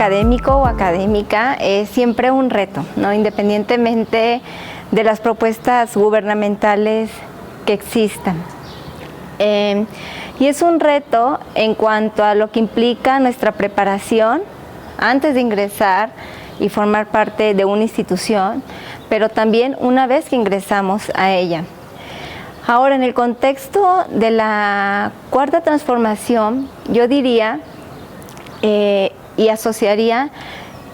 académico o académica es siempre un reto, ¿no? Independientemente de las propuestas gubernamentales que existan. Y es un reto en cuanto a lo que implica nuestra preparación antes de ingresar y formar parte de una institución, pero también una vez que ingresamos a ella. Ahora, en el contexto de la cuarta transformación, yo diría y asociaría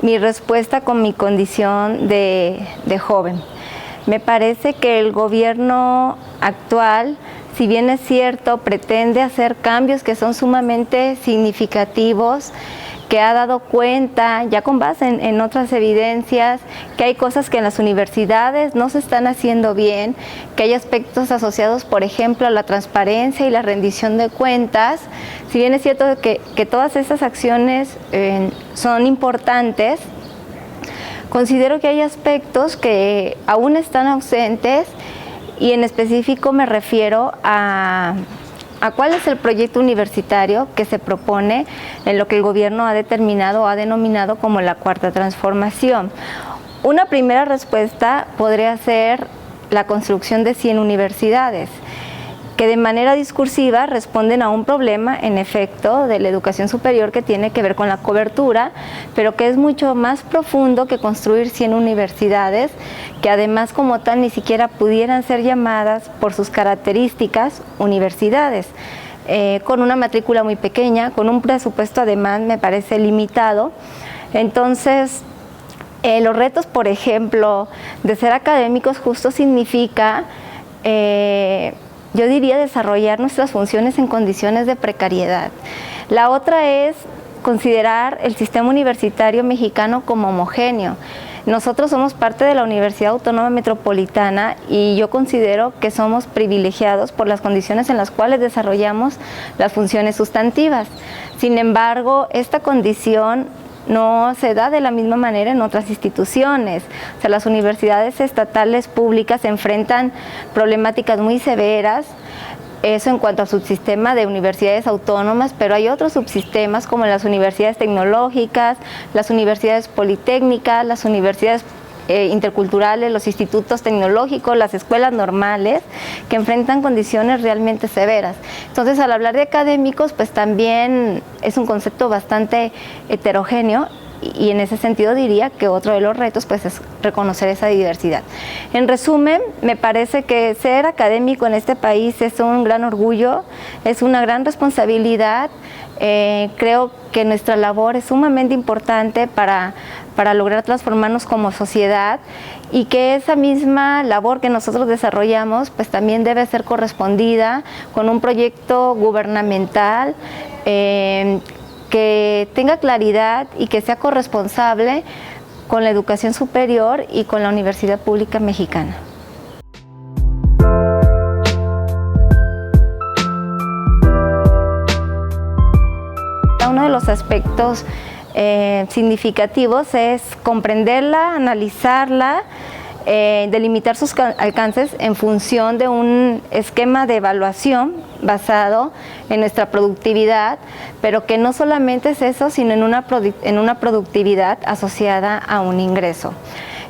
mi respuesta con mi condición de joven. Me parece que el gobierno actual, si bien es cierto, pretende hacer cambios que son sumamente significativos, que ha dado cuenta, ya con base en otras evidencias, que hay cosas que en las universidades no se están haciendo bien, que hay aspectos asociados, por ejemplo, a la transparencia y la rendición de cuentas. Si bien es cierto que todas estas acciones son importantes, considero que hay aspectos que aún están ausentes, y en específico me refiero a cuál es el proyecto universitario que se propone en lo que el gobierno ha determinado o ha denominado como la cuarta transformación. Una primera respuesta podría ser la construcción de 100 universidades, que de manera discursiva responden a un problema, en efecto, de la educación superior que tiene que ver con la cobertura, pero que es mucho más profundo que construir 100 universidades, que además como tal ni siquiera pudieran ser llamadas por sus características universidades, con una matrícula muy pequeña, con un presupuesto además me parece limitado. Entonces, los retos, por ejemplo, de ser académicos justo significa yo diría desarrollar nuestras funciones en condiciones de precariedad. La otra es considerar el sistema universitario mexicano como homogéneo. Nosotros somos parte de la Universidad Autónoma Metropolitana y yo considero que somos privilegiados por las condiciones en las cuales desarrollamos las funciones sustantivas. Sin embargo, esta condición no se da de la misma manera en otras instituciones. O sea, las universidades estatales públicas enfrentan problemáticas muy severas, eso en cuanto a subsistema de universidades autónomas, pero hay otros subsistemas como las universidades tecnológicas, las universidades politécnicas, las universidades interculturales, los institutos tecnológicos, las escuelas normales, que enfrentan condiciones realmente severas. Entonces, al hablar de académicos, pues también es un concepto bastante heterogéneo, y en ese sentido diría que otro de los retos pues es reconocer esa diversidad. En resumen, me parece que ser académico en este país es un gran orgullo, es una gran responsabilidad. Creo que nuestra labor es sumamente importante para lograr transformarnos como sociedad, y que esa misma labor que nosotros desarrollamos pues también debe ser correspondida con un proyecto gubernamental que tenga claridad y que sea corresponsable con la educación superior y con la Universidad Pública Mexicana. Uno de los aspectos significativos es comprenderla, analizarla, delimitar sus alcances en función de un esquema de evaluación basado en nuestra productividad, pero que no solamente es eso, sino en una productividad asociada a un ingreso.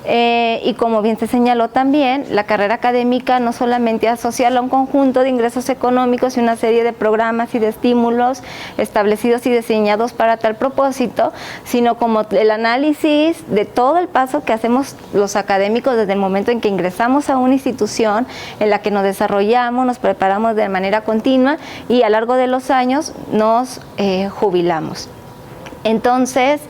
Y como bien se señaló también, la carrera académica no solamente asocia a un conjunto de ingresos económicos y una serie de programas y de estímulos establecidos y diseñados para tal propósito, sino como el análisis de todo el paso que hacemos los académicos desde el momento en que ingresamos a una institución en la que nos desarrollamos, nos preparamos de manera continua y a lo largo de los años nos jubilamos. Entonces,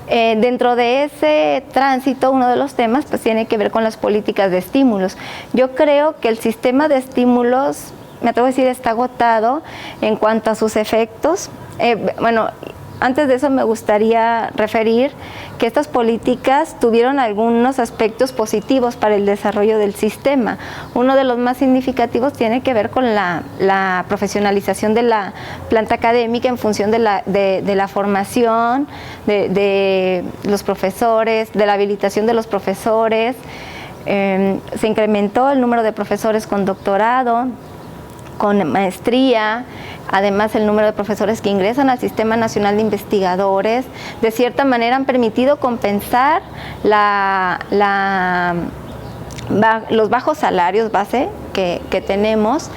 dentro de ese tránsito, uno de los temas pues tiene que ver con las políticas de estímulos. Yo creo que el sistema de estímulos, me atrevo a decir, está agotado en cuanto a sus efectos. Bueno, antes de eso me gustaría referir que estas políticas tuvieron algunos aspectos positivos para el desarrollo del sistema. Uno de los más significativos tiene que ver con la profesionalización de la planta académica en función de la formación de los profesores, de la habilitación de los profesores. Se incrementó el número de profesores con doctorado, con maestría. Además, el número de profesores que ingresan al Sistema Nacional de Investigadores, de cierta manera han permitido compensar los bajos salarios base que tenemos,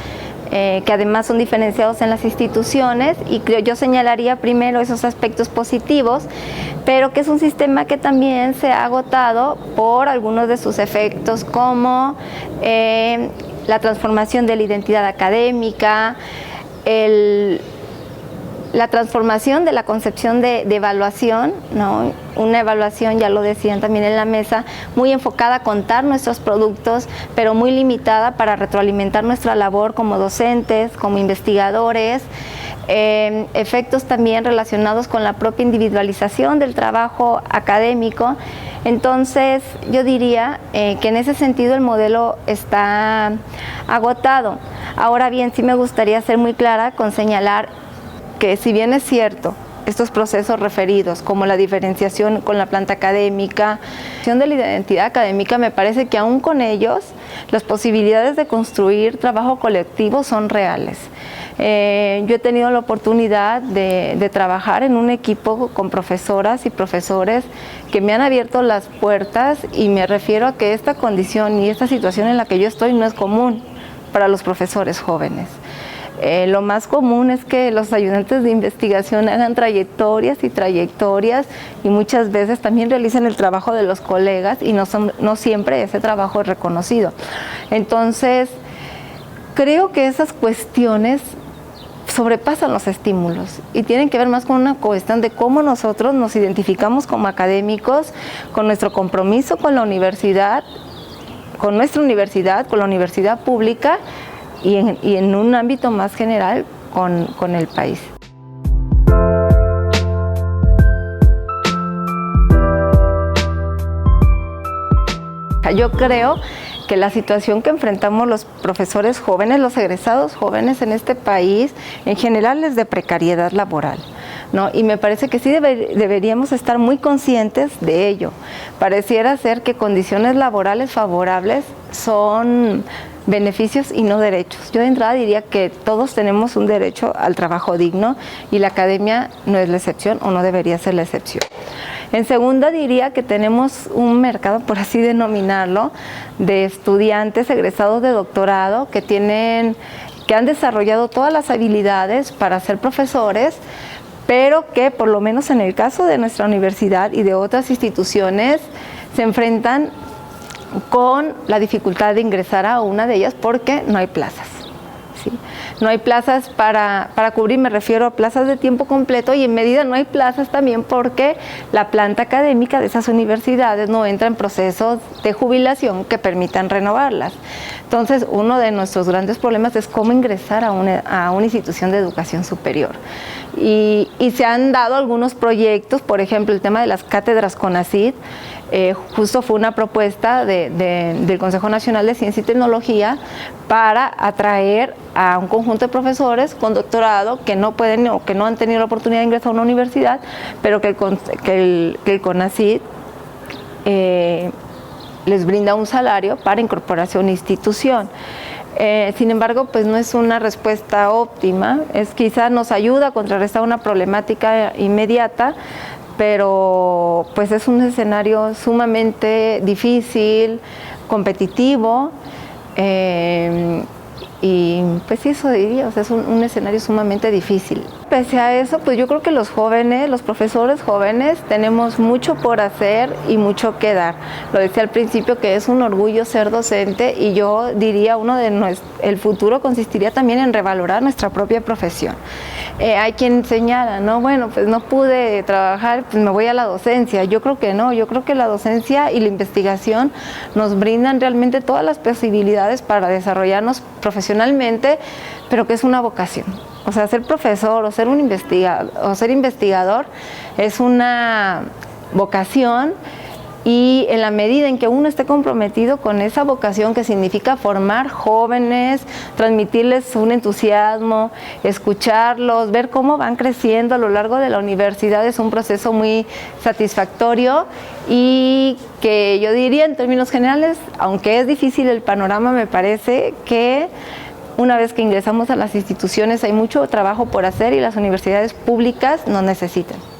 que además son diferenciados en las instituciones, y yo señalaría primero esos aspectos positivos, pero que es un sistema que también se ha agotado por algunos de sus efectos, como la transformación de la identidad académica, la transformación de la concepción de evaluación, ¿no? Una evaluación, ya lo decían también en la mesa, muy enfocada a contar nuestros productos, pero muy limitada para retroalimentar nuestra labor como docentes, como investigadores. Efectos también relacionados con la propia individualización del trabajo académico. Entonces, yo diría que en ese sentido el modelo está agotado. Ahora bien, sí me gustaría ser muy clara con señalar que, si bien es cierto, estos procesos referidos, como la diferenciación con la planta académica, de la identidad académica, me parece que aún con ellos las posibilidades de construir trabajo colectivo son reales. Yo he tenido la oportunidad de trabajar en un equipo con profesoras y profesores que me han abierto las puertas, y me refiero a que esta condición y esta situación en la que yo estoy no es común para los profesores jóvenes. Lo más común es que los ayudantes de investigación hagan trayectorias y muchas veces también realicen el trabajo de los colegas, y no siempre ese trabajo es reconocido. Entonces, creo que esas cuestiones sobrepasan los estímulos y tienen que ver más con una cuestión de cómo nosotros nos identificamos como académicos, con nuestro compromiso con la universidad, con nuestra universidad, con la universidad pública, y en un ámbito más general con el país. Yo creo que la situación que enfrentamos los profesores jóvenes, los egresados jóvenes en este país, en general es de precariedad laboral, ¿no? Y me parece que sí deberíamos estar muy conscientes de ello. Pareciera ser que condiciones laborales favorables son beneficios y no derechos. Yo de entrada diría que todos tenemos un derecho al trabajo digno, y la academia no es la excepción, o no debería ser la excepción. En segunda, diría que tenemos un mercado, por así denominarlo, de estudiantes egresados de doctorado que han desarrollado todas las habilidades para ser profesores, pero que, por lo menos en el caso de nuestra universidad y de otras instituciones, se enfrentan con la dificultad de ingresar a una de ellas porque no hay plazas. ¿Sí? No hay plazas para cubrir, me refiero a plazas de tiempo completo, y en medida no hay plazas también porque la planta académica de esas universidades no entra en procesos de jubilación que permitan renovarlas. Entonces, uno de nuestros grandes problemas es cómo ingresar a una institución de educación superior. Y se han dado algunos proyectos, por ejemplo, el tema de las cátedras CONACYT. Justo fue una propuesta del Consejo Nacional de Ciencia y Tecnología para atraer a un conjunto de profesores con doctorado que no pueden o que no han tenido la oportunidad de ingresar a una universidad, pero que el CONACYT les brinda un salario para incorporación a una institución. Sin embargo, pues no es una respuesta óptima, quizás nos ayuda a contrarrestar una problemática inmediata, pero pues es un escenario sumamente difícil, competitivo, y pues sí, eso diría, o sea, es un escenario sumamente difícil. Pese a eso, pues yo creo que los jóvenes, los profesores jóvenes, tenemos mucho por hacer y mucho que dar. Lo decía al principio, que es un orgullo ser docente, y yo diría el futuro consistiría también en revalorar nuestra propia profesión. Hay quien señala, no, bueno, pues no pude trabajar, pues me voy a la docencia. Yo creo que no, yo creo que la docencia y la investigación nos brindan realmente todas las posibilidades para desarrollarnos profesionalmente, pero que es una vocación. O sea, ser profesor o ser investigador es una vocación, y en la medida en que uno esté comprometido con esa vocación, que significa formar jóvenes, transmitirles un entusiasmo, escucharlos, ver cómo van creciendo a lo largo de la universidad, es un proceso muy satisfactorio, y que yo diría, en términos generales, aunque es difícil el panorama, me parece que una vez que ingresamos a las instituciones hay mucho trabajo por hacer y las universidades públicas nos necesitan.